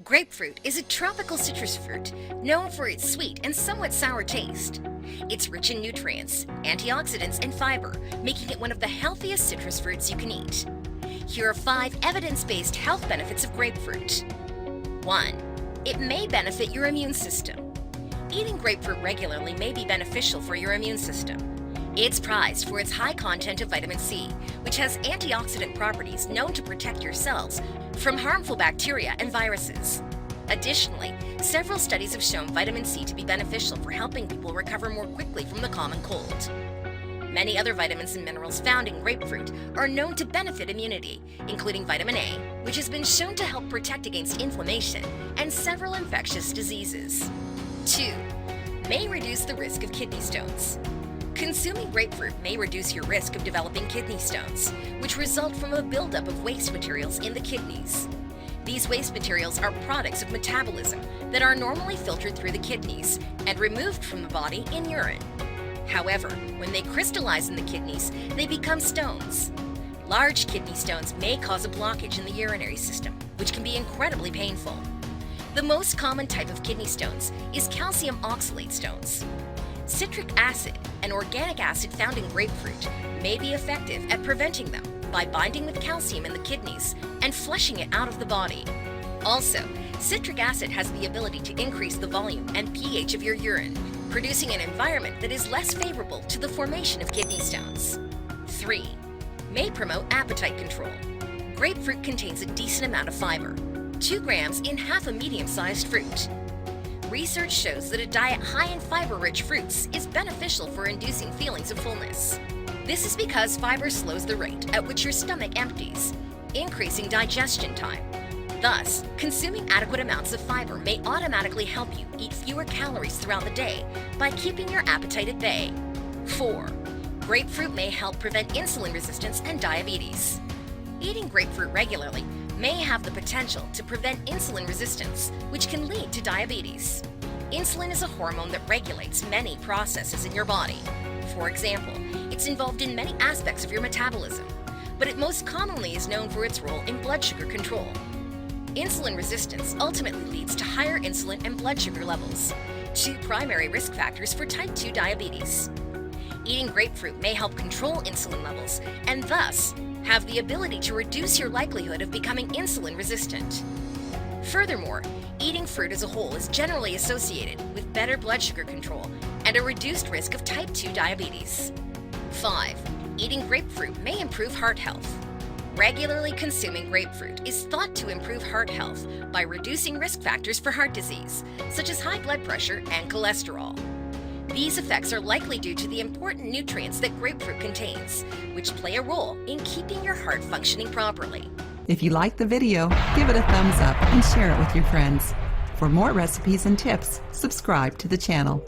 Grapefruit is a tropical citrus fruit known for its sweet and somewhat sour taste. It's rich in nutrients, antioxidants, and fiber, making it one of the healthiest citrus fruits you can eat. Here are 5 evidence-based health benefits of grapefruit. 1. It may benefit your immune system. Eating grapefruit regularly may be beneficial for your immune system. It's prized for its high content of vitamin C, which has antioxidant properties known to protect your cells from harmful bacteria and viruses. Additionally, several studies have shown vitamin C to be beneficial for helping people recover more quickly from the common cold. Many other vitamins and minerals found in grapefruit are known to benefit immunity, including vitamin A, which has been shown to help protect against inflammation and several infectious diseases. 2. May reduce the risk of kidney stones. Consuming grapefruit may reduce your risk of developing kidney stones, which result from a buildup of waste materials in the kidneys. These waste materials are products of metabolism that are normally filtered through the kidneys and removed from the body in urine. However, when they crystallize in the kidneys, they become stones. Large kidney stones may cause a blockage in the urinary system, which can be incredibly painful. The most common type of kidney stones is calcium oxalate stones. Citric acid, an organic acid found in grapefruit, may be effective at preventing them by binding with calcium in the kidneys and flushing it out of the body. Also, citric acid has the ability to increase the volume and pH of your urine, producing an environment that is less favorable to the formation of kidney stones. 3. May promote appetite control. Grapefruit contains a decent amount of fiber, 2 grams in half a medium-sized fruit. Research shows that a diet high in fiber-rich fruits is beneficial for inducing feelings of fullness. This is because fiber slows the rate at which your stomach empties, increasing digestion time. Thus, consuming adequate amounts of fiber may automatically help you eat fewer calories throughout the day by keeping your appetite at bay. 4. Grapefruit may help prevent insulin resistance and diabetes. Eating grapefruit regularly may have the potential to prevent insulin resistance, which can lead to diabetes. Insulin is a hormone that regulates many processes in your body. For example, it's involved in many aspects of your metabolism, but it most commonly is known for its role in blood sugar control. Insulin resistance ultimately leads to higher insulin and blood sugar levels, 2 primary risk factors for type 2 diabetes. Eating grapefruit may help control insulin levels and thus have the ability to reduce your likelihood of becoming insulin resistant. Furthermore, eating fruit as a whole is generally associated with better blood sugar control and a reduced risk of type 2 diabetes. 5. Eating grapefruit may improve heart health. Regularly consuming grapefruit is thought to improve heart health by reducing risk factors for heart disease, such as high blood pressure and cholesterol. These effects are likely due to the important nutrients that grapefruit contains, which play a role in keeping your heart functioning properly. If you liked the video, give it a thumbs up and share it with your friends. For more recipes and tips, subscribe to the channel.